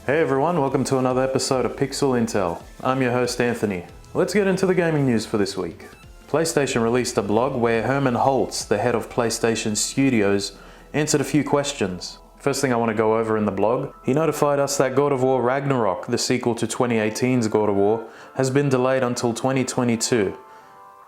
Hey everyone, welcome to another episode of Pixel Intel. I'm your host Anthony. Let's get into the gaming news for this week. PlayStation released a blog where Herman Holtz, the head of PlayStation Studios, answered a few questions. First thing I want to go over in the blog, he notified us that God of War Ragnarok, the sequel to 2018's God of War, has been delayed until 2022.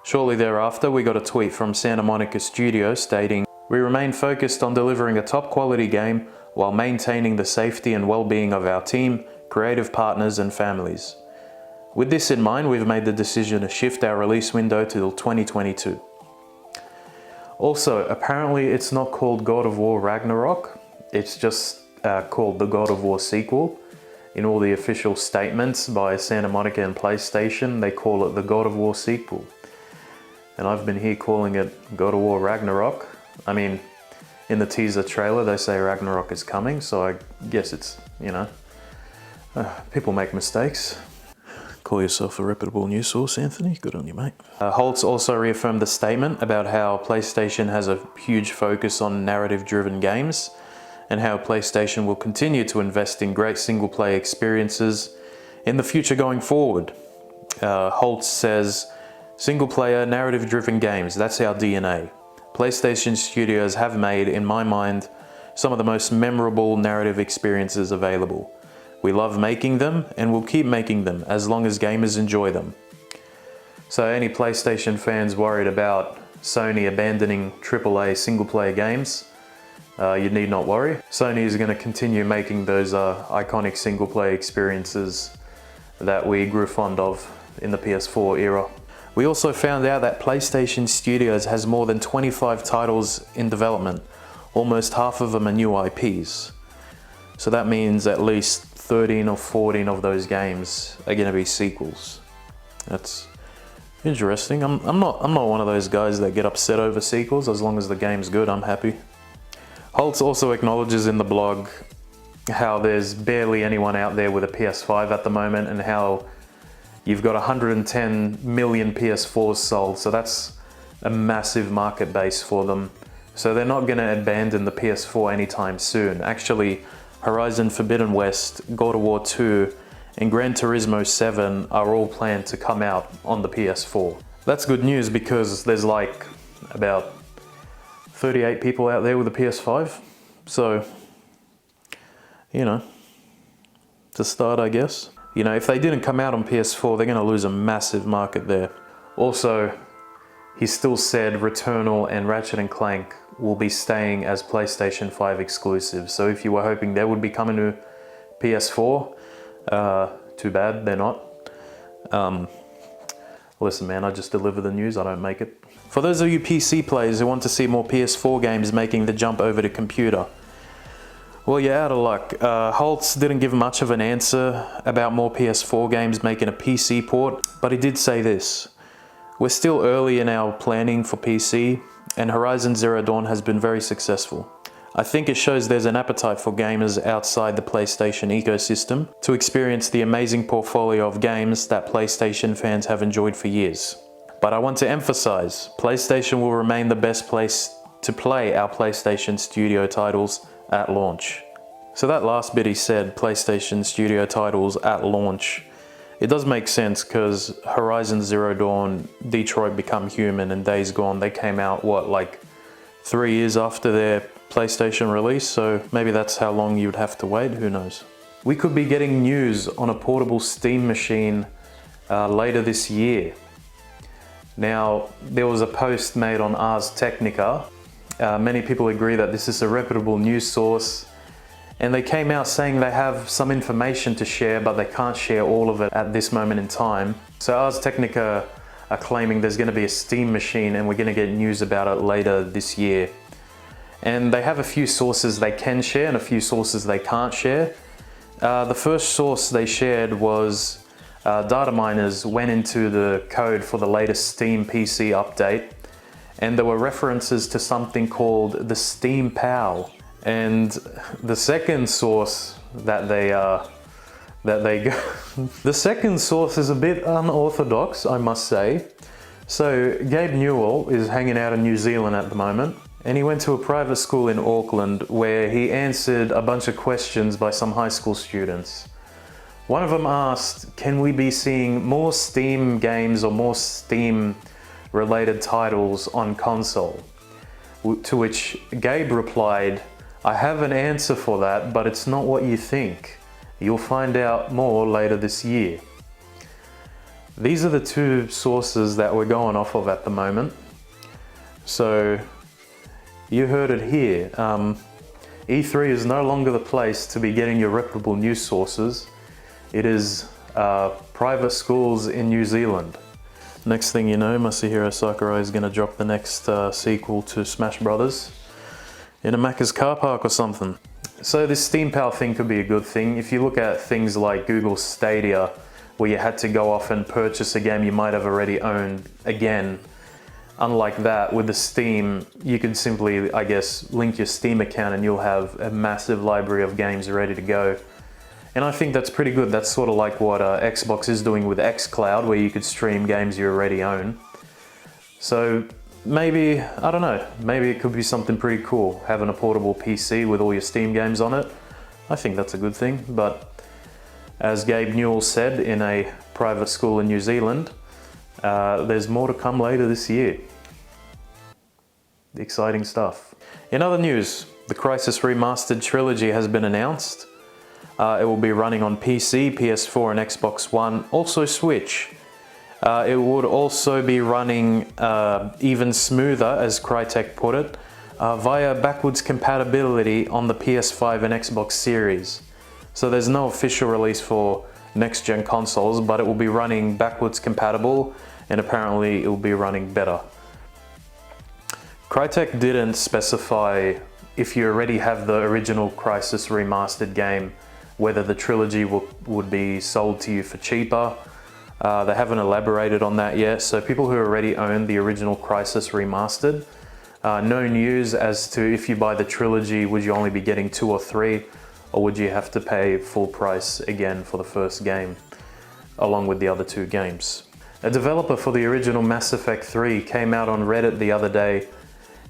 Shortly thereafter, we got a tweet from Santa Monica Studio stating, "We remain focused on delivering a top quality game while maintaining the safety and well-being of our team, creative partners and families. With this in mind, we've made the decision to shift our release window till 2022. Also, apparently it's not called God of War Ragnarok, it's just called the God of War sequel. In all the official statements by Santa Monica and PlayStation, they call it the God of War sequel. And I've been here calling it God of War Ragnarok. I mean, in the teaser trailer, they say Ragnarok is coming, so I guess it's, people make mistakes. Call yourself a reputable news source, Anthony. Good on you, mate. Holtz also reaffirmed the statement about how PlayStation has a huge focus on narrative-driven games and how PlayStation will continue to invest in great single-player experiences in the future going forward. Holtz says, "Single-player, narrative-driven games, that's our DNA. PlayStation Studios have made, in my mind, some of the most memorable narrative experiences available. We love making them and we'll keep making them as long as gamers enjoy them." So any PlayStation fans worried about Sony abandoning AAA single-player games, you need not worry. Sony is going to continue making those iconic single-player experiences that we grew fond of in the PS4 era. We also found out that PlayStation Studios has more than 25 titles in development, almost half of them are new IPs. So that means at least 13 or 14 of those games are going to be sequels. That's interesting. I'm not one of those guys that get upset over sequels. As long as the game's good, I'm happy. Holtz also acknowledges in the blog how there's barely anyone out there with a PS5 at the moment and how you've got 110 million PS4s sold, so that's a massive market base for them. So they're not going to abandon the PS4 anytime soon. Actually, Horizon Forbidden West, God of War 2, and Gran Turismo 7 are all planned to come out on the PS4. That's good news because there's like about 38 people out there with a PS5. So, to start, I guess. If they didn't come out on PS4, they're going to lose a massive market there. Also, he still said Returnal and Ratchet & Clank will be staying as PlayStation 5 exclusives. So if you were hoping they would be coming to PS4, too bad, they're not. Listen man, I just deliver the news, I don't make it. For those of you PC players who want to see more PS4 games making the jump over to computer, well, you're out of luck. Holtz didn't give much of an answer about more PS4 games making a PC port, but he did say this: "We're still early in our planning for PC, and Horizon Zero Dawn has been very successful. I think it shows there's an appetite for gamers outside the PlayStation ecosystem to experience the amazing portfolio of games that PlayStation fans have enjoyed for years. But I want to emphasize, PlayStation will remain the best place to play our PlayStation Studio titles at launch." So that last bit he said, PlayStation Studio titles at launch, it does make sense because Horizon Zero Dawn, Detroit Become Human and Days Gone, they came out, like 3 years after their PlayStation release, so maybe that's how long you'd have to wait, who knows. We could be getting news on a portable Steam machine later this year. Now, there was a post made on Ars Technica. Many people agree that this is a reputable news source, and they came out saying they have some information to share, but they can't share all of it at this moment in time. So Ars Technica are claiming there's going to be a Steam machine and we're going to get news about it later this year. And they have a few sources they can share and a few sources they can't share. The first source they shared was data miners went into the code for the latest Steam PC update, and there were references to something called the Steam PAL. And the second source that they go, the second source is a bit unorthodox, I must say. So Gabe Newell is hanging out in New Zealand at the moment, And he went to a private school in Auckland where he answered a bunch of questions by some high school students. One of them asked, can we be seeing more Steam games or more Steam related titles on console? To which Gabe replied, I have an answer for that, but it's not what you think. You'll find out more later this year. These are the two sources that we're going off of at the moment. So you heard it here. E3 is no longer the place to be getting your reputable news sources. It is private schools in New Zealand. Next thing you know, Masahiro Sakurai is going to drop the next sequel to Smash Brothers in a Macca's car park or something. So this Steam Power thing could be a good thing. If you look at things like Google Stadia, where you had to go off and purchase a game you might have already owned again, unlike that, with the Steam, you can simply, I guess, link your Steam account and you'll have a massive library of games ready to go. And I think that's pretty good. That's sort of like what Xbox is doing with xCloud, where you could stream games you already own. So maybe, I don't know, maybe it could be something pretty cool, having a portable PC with all your Steam games on it. I think that's a good thing, but as Gabe Newell said in a private school in New Zealand, there's more to come later this year. Exciting stuff. In other news, the Crysis Remastered Trilogy has been announced. It will be running on PC, PS4 and Xbox One, also Switch. It would also be running even smoother, as Crytek put it, via backwards compatibility on the PS5 and Xbox Series. So there's no official release for next-gen consoles, but it will be running backwards compatible, and apparently it will be running better. Crytek didn't specify if you already have the original Crysis Remastered game, whether the trilogy would be sold to you for cheaper. They haven't elaborated on that yet, so people who already own the original Crysis Remastered, no news as to if you buy the trilogy, would you only be getting 2 or 3, or would you have to pay full price again for the first game, along with the other 2 games. A developer for the original Mass Effect 3 came out on Reddit the other day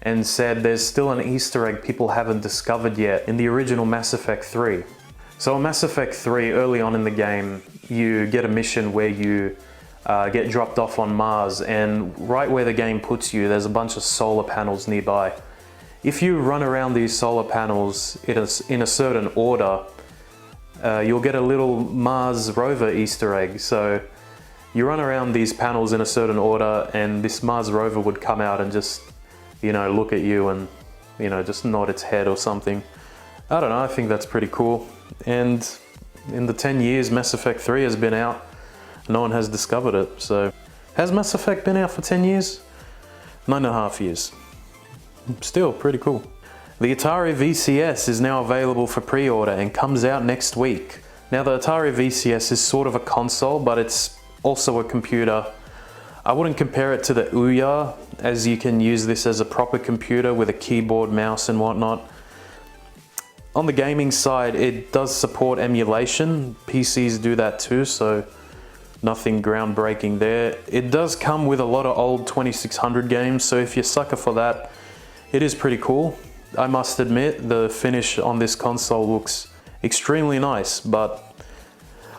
and said there's still an Easter egg people haven't discovered yet in the original Mass Effect 3. So in Mass Effect 3, early on in the game, you get a mission where you get dropped off on Mars, and right where the game puts you, there's a bunch of solar panels nearby. If you run around these solar panels in a certain order, you'll get a little Mars rover Easter egg. So you run around these panels in a certain order, and this Mars rover would come out and just, you know, look at you and, you know, just nod its head or something. I don't know, I think that's pretty cool. And in the 10 years Mass Effect 3 has been out, no one has discovered it. So, has Mass Effect been out for 10 years? 9.5 years. Still pretty cool. The Atari VCS is now available for pre-order and comes out next week. Now the Atari VCS is sort of a console, but it's also a computer. I wouldn't compare it to the Ouya, as you can use this as a proper computer with a keyboard, mouse and whatnot. On the gaming side, it does support emulation. PCs do that too, so nothing groundbreaking there. It does come with a lot of old 2600 games, so if you're a sucker for that, it is pretty cool. I must admit, the finish on this console looks extremely nice, but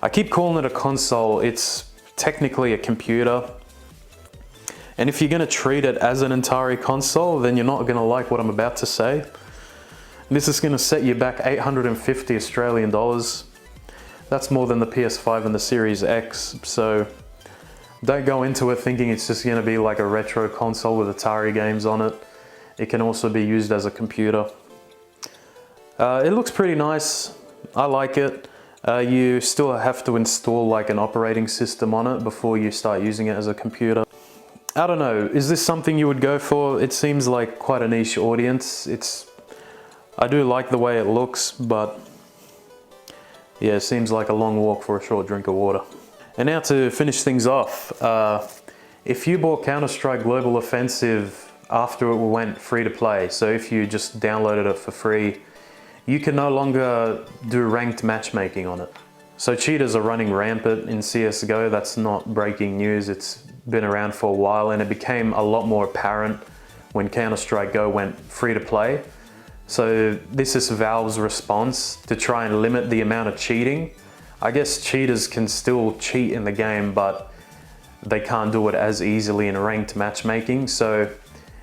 I keep calling it a console. It's technically a computer. And if you're gonna treat it as an Atari console, then you're not gonna like what I'm about to say. This is going to set you back 850 Australian dollars. That's more than the PS5 and the Series X, so don't go into it thinking it's just going to be like a retro console with Atari games on it. It can also be used as a computer. It looks pretty nice. I like it. You still have to install like an operating system on it before you start using it as a computer. I don't know, is this something you would go for? It seems like quite a niche audience. I do like the way it looks, but yeah, it seems like a long walk for a short drink of water. And now to finish things off, if you bought Counter-Strike Global Offensive after it went free to play, so if you just downloaded it for free, you can no longer do ranked matchmaking on it. So cheaters are running rampant in CSGO. That's not breaking news. It's been around for a while, and it became a lot more apparent when Counter-Strike Go went free to play. So this is Valve's response to try and limit the amount of cheating. I guess cheaters can still cheat in the game, but they can't do it as easily in ranked matchmaking. So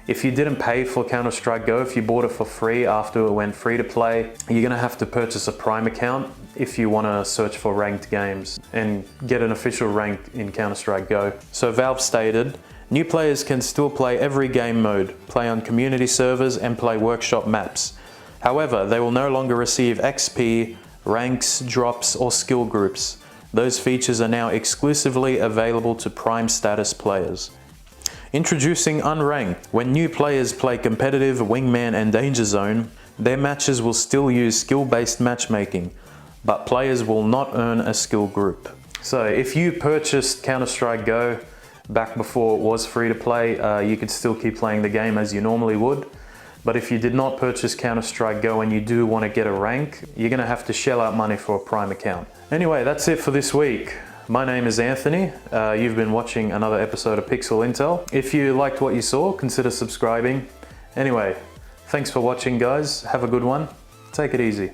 if you didn't pay for Counter-Strike Go, if you bought it for free after it went free to play, you're gonna have to purchase a Prime account if you wanna search for ranked games and get an official rank in Counter-Strike Go. So Valve stated, new players can still play every game mode, play on community servers and play workshop maps. However, they will no longer receive XP, ranks, drops or skill groups. Those features are now exclusively available to Prime status players. Introducing Unranked. When new players play competitive, Wingman and Danger Zone, their matches will still use skill-based matchmaking, but players will not earn a skill group. So if you purchased Counter-Strike Go back before it was free to play, you could still keep playing the game as you normally would. But if you did not purchase Counter-Strike Go and you do want to get a rank, you're going to have to shell out money for a Prime account. Anyway, that's it for this week. My name is Anthony. You've been watching another episode of Pixel Intel. If you liked what you saw, consider subscribing. Anyway, thanks for watching, guys. Have a good one. Take it easy.